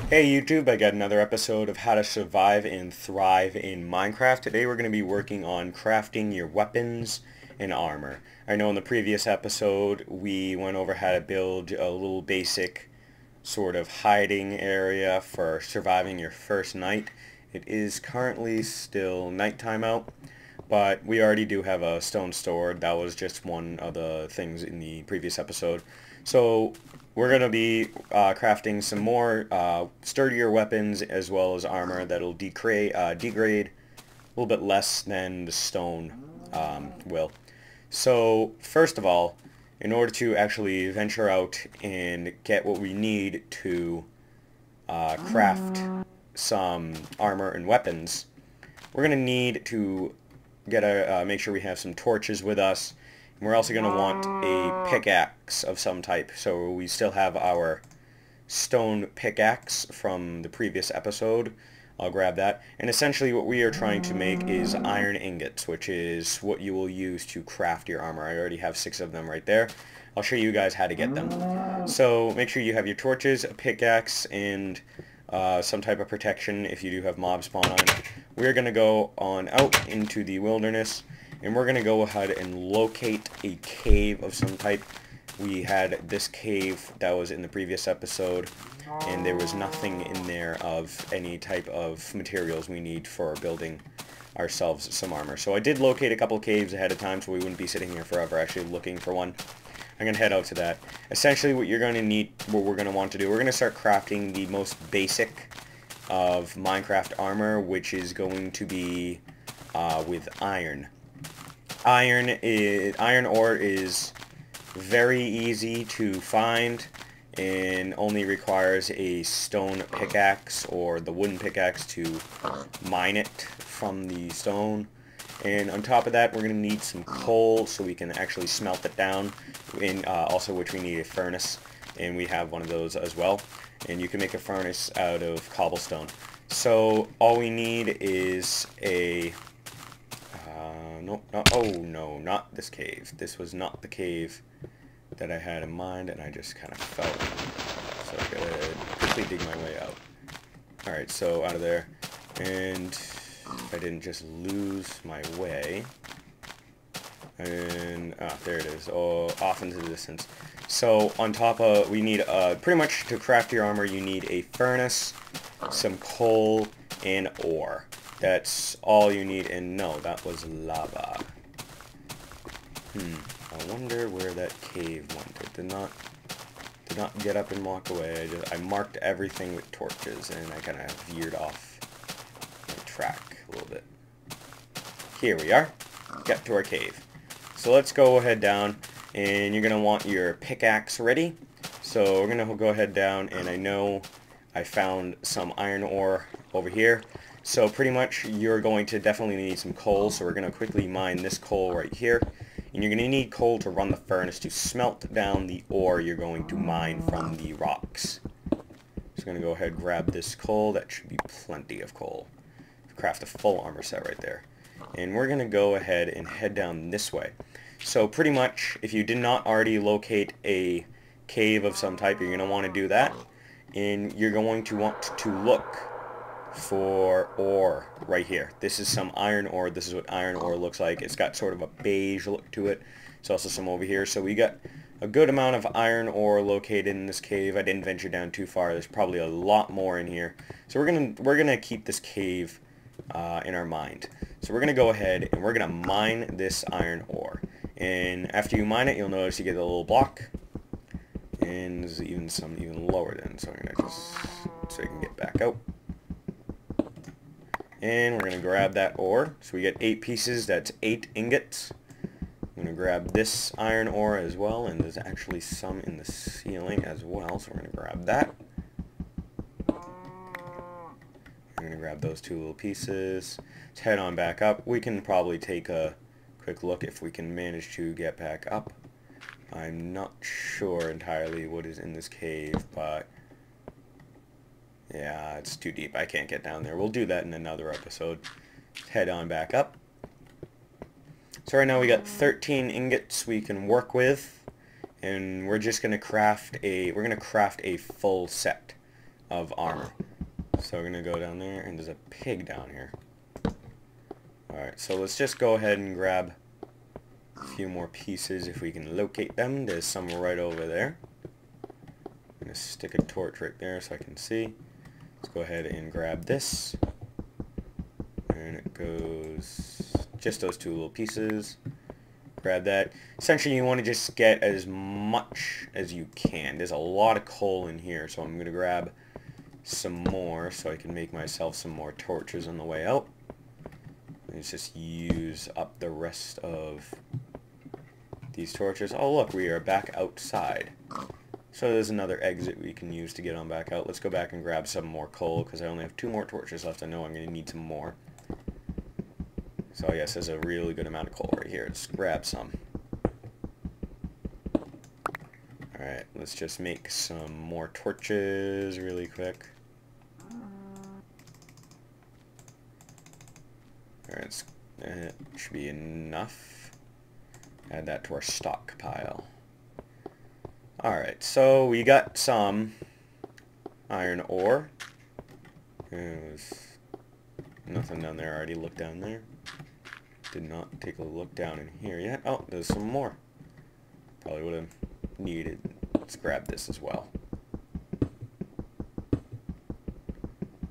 Hey YouTube, I got another episode of How to Survive and Thrive in Minecraft. Today we're going to be working on crafting your weapons and armor. I know in the previous episode we went over how to build a little basic sort of hiding area for surviving your first night. It is currently still nighttime out, but we already do have a stone sword. That was just one of the things in the previous episode. So we're going to be crafting some more sturdier weapons as well as armor that'll degrade a little bit less than the stone will. So first of all, in order to actually venture out and get what we need to craft some armor and weapons, we're going to need to make sure we have some torches with us. And we're also going to want a pickaxe of some type. So we still have our stone pickaxe from the previous episode. I'll grab that. And essentially what we are trying to make is iron ingots, which is what you will use to craft your armor. I already have 6 of them right there. I'll show you guys how to get them. So make sure you have your torches, a pickaxe, and some type of protection if you do have mob spawn on. We're going to go on out into the wilderness, and we're going to go ahead and locate a cave of some type. We had this cave that was in the previous episode, and there was nothing in there of any type of materials we need for building ourselves some armor. So I did locate a couple caves ahead of time so we wouldn't be sitting here forever actually looking for one. I'm going to head out to that. Essentially what you're going to need, what we're going to want to do, we're going to start crafting the most basic of Minecraft armor, which is going to be with iron. Iron ore is very easy to find and only requires a stone pickaxe or the wooden pickaxe to mine it from the stone. And on top of that, we're going to need some coal so we can actually smelt it down, and also which we need a furnace, and we have one of those as well. And you can make a furnace out of cobblestone. So all we need is a no, not this cave. This was not the cave that I had in mind, and I just kind of fell. So I gotta quickly dig my way out. Alright, so out of there. And if I didn't just lose my way. And, there it is. Oh, off into the distance. So on top of, we need, pretty much to craft your armor, you need a furnace, some coal, and ore. That's all you need, and no, that was lava. I wonder where that cave went. It did not get up and walk away. I marked everything with torches, and I kind of veered off my track a little bit. Here we are. Got to our cave. So let's go ahead down, and you're going to want your pickaxe ready. So we're going to go ahead down, and I know I found some iron ore over here. So pretty much you're going to definitely need some coal, so we're going to quickly mine this coal right here. And you're going to need coal to run the furnace to smelt down the ore you're going to mine from the rocks. So I'm going to go ahead and grab this coal. That should be plenty of coal. Craft a full armor set right there. And we're going to go ahead and head down this way. So pretty much, if you did not already locate a cave of some type, you're going to want to do that. And you're going to want to look for ore right here. This is some iron ore. This is what iron ore looks like. It's got sort of a beige look to it. There's also some over here. So we got a good amount of iron ore located in this cave. I didn't venture down too far. There's probably a lot more in here. So we're gonna keep this cave in our mind. So we're gonna go ahead and we're gonna mine this iron ore. And after you mine it, you'll notice you get a little block. And there's even some even lower than. So I'm gonna just so you can get back out. And we're going to grab that ore. So we get 8 pieces. That's 8 ingots. I'm going to grab this iron ore as well. And there's actually some in the ceiling as well. So we're going to grab that. I'm going to grab those 2 little pieces. Let's head on back up. We can probably take a quick look if we can manage to get back up. I'm not sure entirely what is in this cave, but yeah, it's too deep. I can't get down there. We'll do that in another episode. Head on back up. So right now we got 13 ingots we can work with, and we're just gonna craft a full set of armor. So we're going to go down there, and there's a pig down here. Alright, so let's just go ahead and grab a few more pieces if we can locate them. There's some right over there. I'm going to stick a torch right there so I can see. Let's go ahead and grab this. And it goes just those two little pieces. Grab that. Essentially, you want to just get as much as you can. There's a lot of coal in here, so I'm going to grab some more so I can make myself some more torches on the way out. Let's just use up the rest of these torches. Oh, look, we are back outside. So there's another exit we can use to get on back out. Let's go back and grab some more coal, because I only have 2 more torches left. I know I'm going to need some more. So yes, there's a really good amount of coal right here. Let's grab some. Alright, let's just make some more torches really quick. Alright, that should be enough. Add that to our stockpile. Alright, so we got some iron ore. There's nothing down there. I already looked down there. Did not take a look down in here yet. Oh, there's some more. Probably would have needed. Let's grab this as well.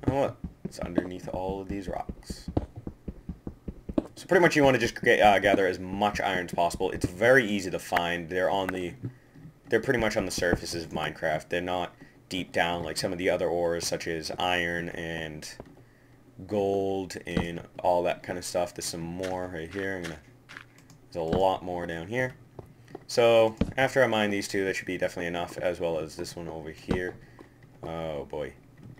Oh, look. It's underneath all of these rocks. So pretty much you want to just gather as much iron as possible. It's very easy to find. They're pretty much on the surfaces of Minecraft. They're not deep down like some of the other ores, such as iron and gold and all that kind of stuff. There's some more right here. There's a lot more down here. So after I mine these two, that should be definitely enough, as well as this one over here. Oh boy,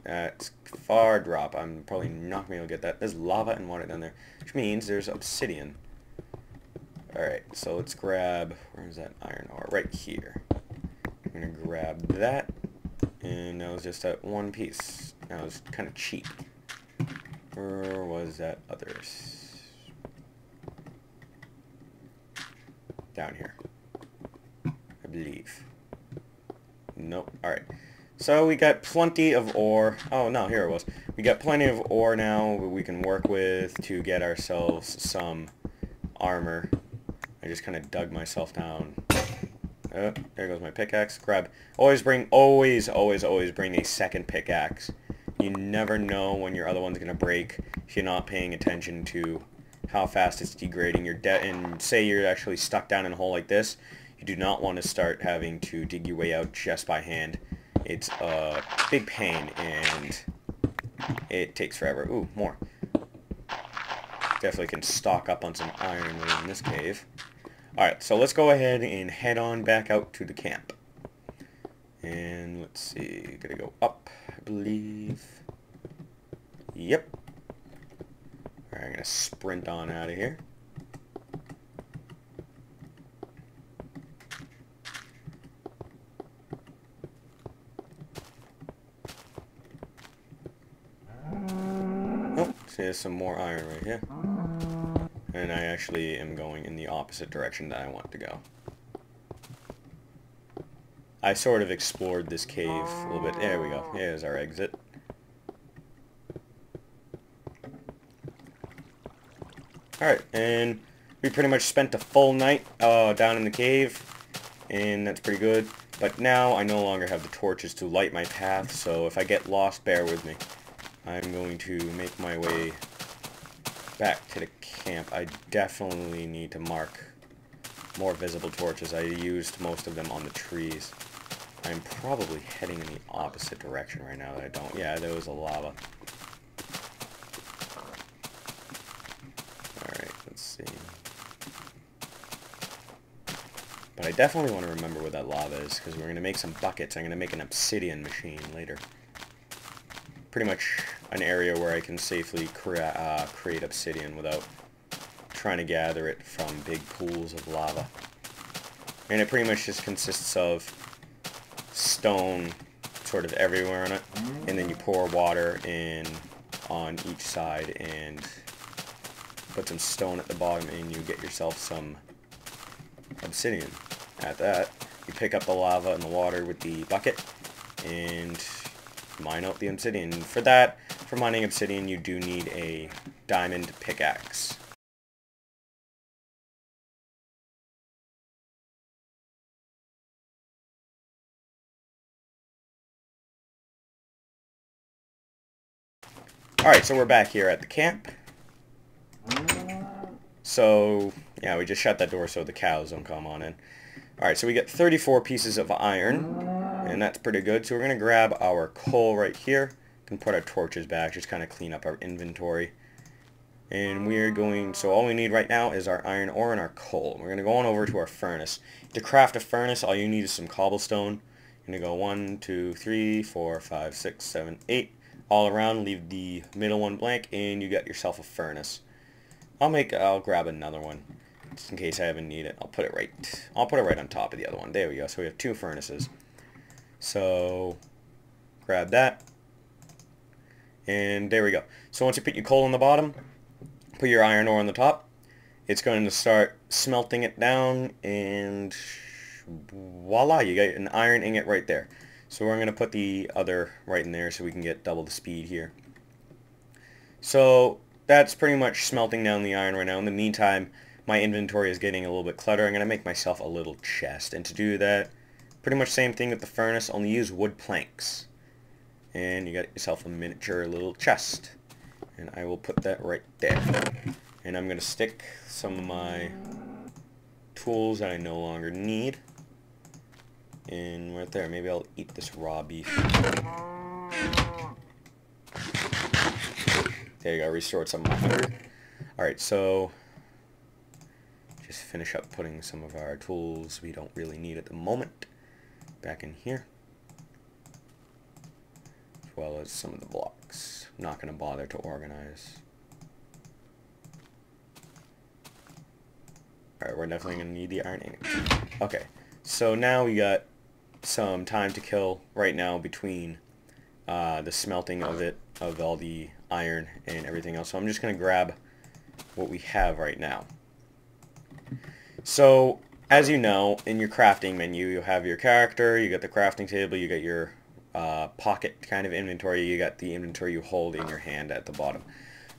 that's far drop. I'm probably not going to be able to get that. There's lava and water down there, which means there's obsidian. Alright, so let's grab, where's that iron ore? Right here. I'm going to grab that, and that was just that one piece. That was kind of cheap. Or was that others? Down here, I believe. Nope. Alright. So we got plenty of ore. Oh no, here it was. We got plenty of ore now we can work with to get ourselves some armor. I just kind of dug myself down. Oh, there goes my pickaxe. Grab. Always bring a second pickaxe. You never know when your other one's going to break if you're not paying attention to how fast it's degrading. And say you're actually stuck down in a hole like this, you do not want to start having to dig your way out just by hand. It's a big pain and it takes forever. Ooh, more. Definitely can stock up on some iron in this cave. Alright, so let's go ahead and head on back out to the camp. And let's see, gotta go up, I believe. Yep. Alright, I'm gonna sprint on out of here. Oh, see, there's some more iron right here. And I actually am going in the opposite direction that I want to go. I sort of explored this cave a little bit. There we go. Here's our exit. Alright, and we pretty much spent a full night down in the cave, and that's pretty good. But now I no longer have the torches to light my path, so if I get lost, bear with me. I'm going to make my way back to the camp. I definitely need to mark more visible torches. I used most of them on the trees. I'm probably heading in the opposite direction right now that I don't. Yeah, there was a lava. Alright, let's see. But I definitely want to remember where that lava is, because we're going to make some buckets. I'm going to make an obsidian machine later. Pretty much an area where I can safely create obsidian without trying to gather it from big pools of lava. And it pretty much just consists of stone sort of everywhere on it, and then you pour water in on each side and put some stone at the bottom, and you get yourself some obsidian. At that, you pick up the lava and the water with the bucket, and mine out the obsidian. For that, for mining obsidian, you do need a diamond pickaxe. Alright, so we're back here at the camp. So, yeah, we just shut that door so the cows don't come on in. Alright, so we get 34 pieces of iron, and that's pretty good. So we're going to grab our coal right here. We can put our torches back, just kind of clean up our inventory. And we're going, so all we need right now is our iron ore and our coal. We're going to go on over to our furnace. To craft a furnace, all you need is some cobblestone. You're going to go 1, 2, 3, 4, 5, 6, 7, 8. All around, leave the middle one blank, and you got yourself a furnace. I'll grab another one, just in case I ever need it. I'll put it right on top of the other one. There we go. So we have 2 furnaces. So, grab that. And there we go. So once you put your coal on the bottom, put your iron ore on the top, it's going to start smelting it down, and voila, you got an iron ingot right there. So we're going to put the other right in there so we can get double the speed here. So that's pretty much smelting down the iron right now. In the meantime, my inventory is getting a little bit cluttered. I'm going to make myself a little chest. And to do that, pretty much same thing with the furnace, only use wood planks. And you got yourself a miniature little chest. And I will put that right there. And I'm going to stick some of my tools that I no longer need in right there. Maybe I'll eat this raw beef. There you go, restored some of my hunger. Alright, so just finish up putting some of our tools we don't really need at the moment back in here, as well as some of the blocks. I'm not going to bother to organize. Alright, we're definitely going to need the iron ingot. Okay, so now we got some time to kill right now between the smelting of all the iron and everything else. So I'm just going to grab what we have right now. So as you know, in your crafting menu, you have your character, you got the crafting table, you got your pocket kind of inventory, you got the inventory you hold in your hand at the bottom.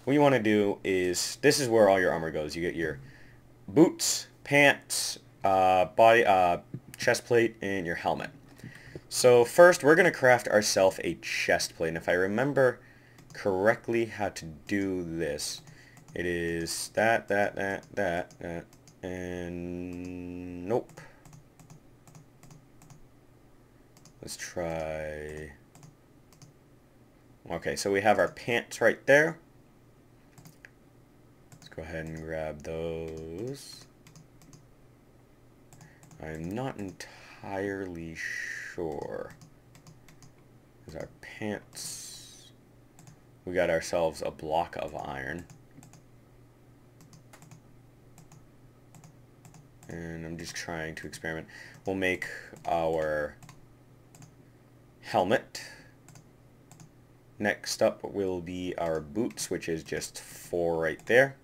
What you want to do is, this is where all your armor goes. You get your boots, pants, chest plate, and your helmet. So first we're going to craft ourselves a chest plate, and if I remember correctly how to do this, it is that, and nope. Let's try. Okay, so we have our pants right there. Let's go ahead and grab those. I'm not entirely sure. There's our pants. We got ourselves a block of iron. And I'm just trying to experiment. We'll make our helmet. Next up will be our boots, which is just 4 right there.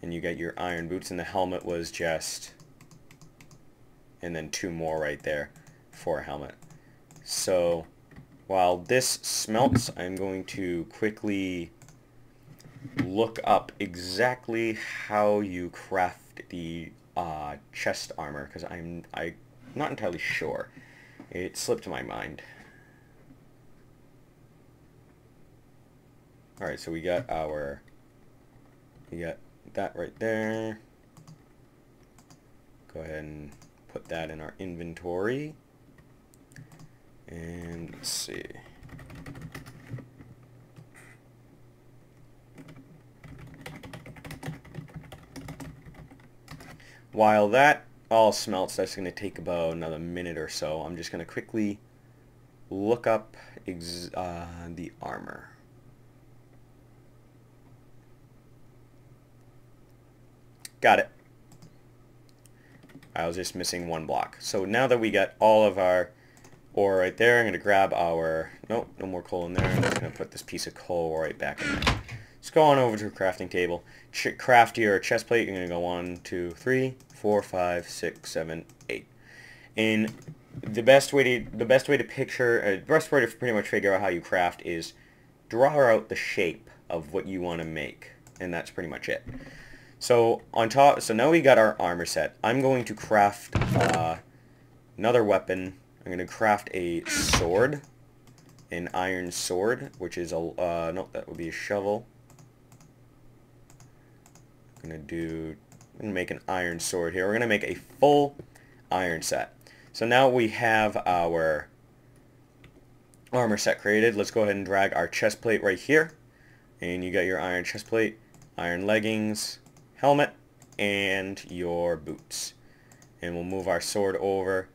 And you got your iron boots, and the helmet was just, and then 2 more right there for a helmet. So while this smelts, I'm going to quickly look up exactly how you craft the chest armor, because I'm not entirely sure. It slipped my mind. Alright, so we got that right there. Go ahead and put that in our inventory. And let's see. While that all smelts, that's going to take about another minute or so. I'm just going to quickly look up the armor. Got it. I was just missing 1 block. So now that we got all of our ore right there, I'm going to grab our... Nope, no more coal in there. I'm just going to put this piece of coal right back in there. Let's go on over to a crafting table. Craft your chest plate. You're going to go 1, 2, 3, 4, 5, 6, 7, 8. And the best way to pretty much figure out how you craft is draw out the shape of what you want to make, and that's pretty much it. So on top, so now we got our armor set. I'm going to craft another weapon. I'm going to craft a sword, an iron sword, which is a no, that would be a shovel. I'm going to make an iron sword here. We're going to make a full iron set. So now we have our armor set created. Let's go ahead and drag our chest plate right here. And you got your iron chest plate, iron leggings, helmet, and your boots. And we'll move our sword over.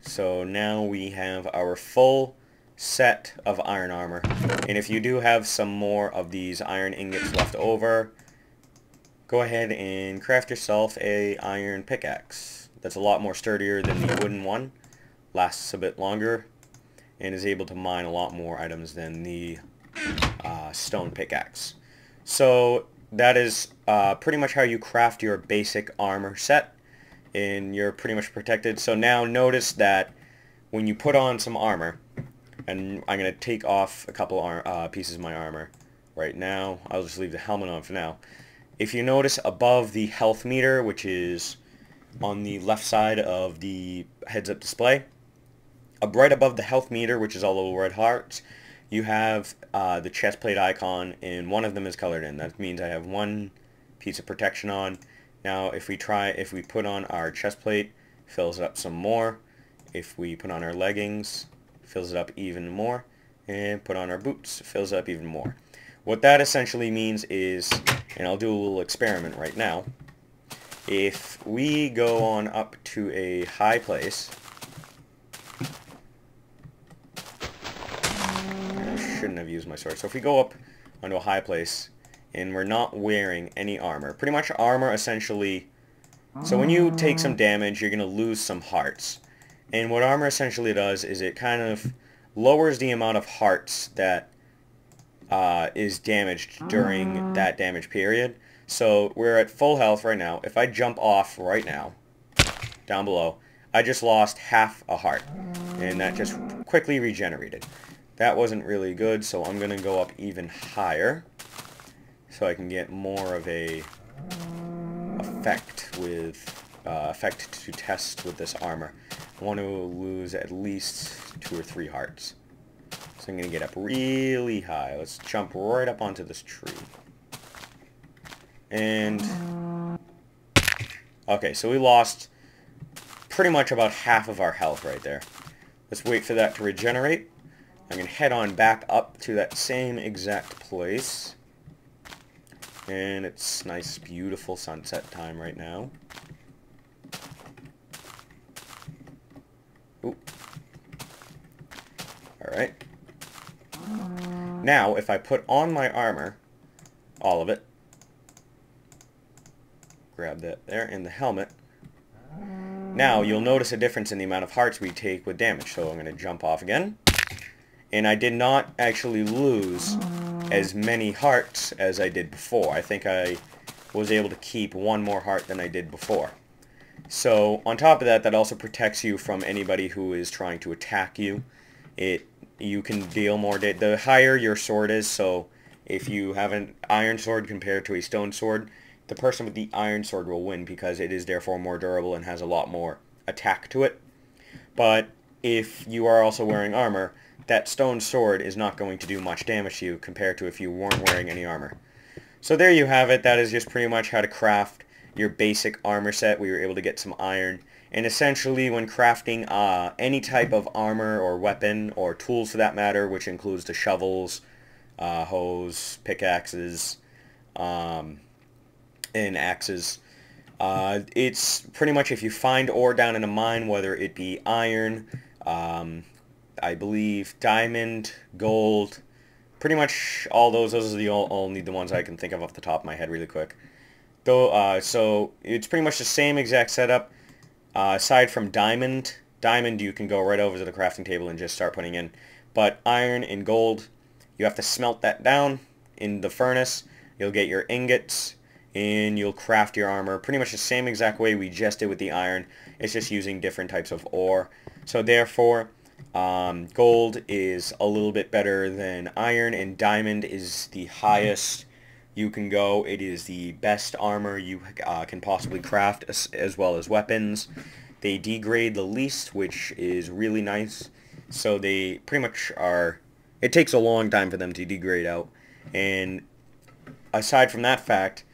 So now we have our full set of iron armor. And if you do have some more of these iron ingots left over, go ahead and craft yourself a iron pickaxe. That's a lot more sturdier than the wooden one, lasts a bit longer, and is able to mine a lot more items than the stone pickaxe. So that is pretty much how you craft your basic armor set, and you're pretty much protected. So now notice that when you put on some armor, and I'm going to take off a couple pieces of my armor right now. I'll just leave the helmet on for now. If you notice above the health meter, which is on the left side of the heads-up display, right above the health meter, which is all little red hearts, you have the chest plate icon, and one of them is colored in. That means I have one piece of protection on. Now if we put on our chest plate, fills it up some more. If we put on our leggings, fills it up even more. And put on our boots, fills it up even more. What that essentially means is, and I'll do a little experiment right now, if we go on up to a high place, I shouldn't have used my sword. So if we go up onto a high place and we're not wearing any armor, pretty much armor essentially, so when you take some damage, you're going to lose some hearts. And what armor essentially does is it kind of lowers the amount of hearts that is damaged during that damage period. So we're at full health right now. If I jump off right now, down below, I just lost half a heart. And that just quickly regenerated. That wasn't really good, so I'm going to go up even higher so I can get more of a effect to test with this armor. I want to lose at least 2 or 3 hearts. So I'm going to get up really high. Let's jump right up onto this tree. And okay, so we lost pretty much about half of our health right there. Let's wait for that to regenerate. I'm going to head on back up to that same exact place. And it's nice, beautiful sunset time right now. Oop. Alright. Now, if I put on my armor, all of it, grab that there, and the helmet, now you'll notice a difference in the amount of hearts we take with damage. So I'm going to jump off again. And I did not actually lose as many hearts as I did before. I think I was able to keep 1 more heart than I did before. So on top of that, that also protects you from anybody who is trying to attack you. You can deal more the higher your sword is. So if you have an iron sword compared to a stone sword, the person with the iron sword will win because it is therefore more durable and has a lot more attack to it. But if you are also wearing armor, that stone sword is not going to do much damage to you compared to if you weren't wearing any armor. So there you have it. That is just pretty much how to craft your basic armor set. We were able to get some iron. And essentially when crafting any type of armor or weapon or tools for that matter, which includes the shovels, hoes, pickaxes, and axes, it's pretty much if you find ore down in a mine, whether it be iron, I believe diamond, gold, pretty much all those are the only the ones I can think of off the top of my head really quick. So it's pretty much the same exact setup. Aside from diamond you can go right over to the crafting table and just start putting in. But iron and gold, you have to smelt that down in the furnace. You'll get your ingots. and you'll craft your armor pretty much the same exact way we just did with the iron. It's just using different types of ore. So therefore, gold is a little bit better than iron, and diamond is the highest you can go. It is the best armor you can possibly craft, as well as weapons. They degrade the least, which is really nice. So they pretty much are, it takes a long time for them to degrade out. And aside from that fact,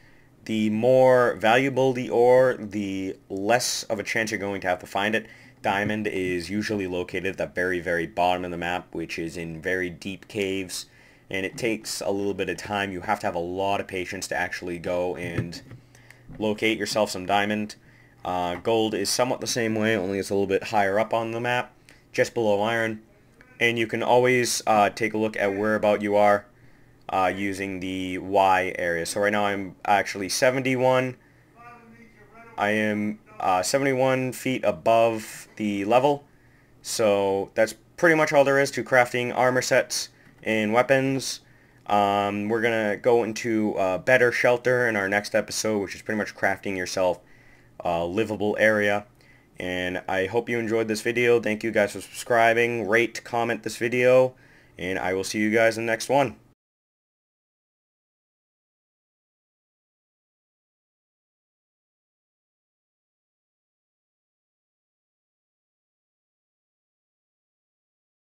the more valuable the ore, the less of a chance you're going to have to find it. Diamond is usually located at the very, very bottom of the map, which is in very deep caves, and it takes a little bit of time. You have to have a lot of patience to actually go and locate yourself some diamond. Gold is somewhat the same way, only it's a little bit higher up on the map, just below iron. And you can always take a look at where about you are using the Y area. So right now I'm actually 71. I am 71 feet above the level. So that's pretty much all there is to crafting armor sets and weapons. We're going to go into better shelter in our next episode, which is pretty much crafting yourself a livable area. And I hope you enjoyed this video. Thank you guys for subscribing. Rate, comment this video, and I will see you guys in the next one.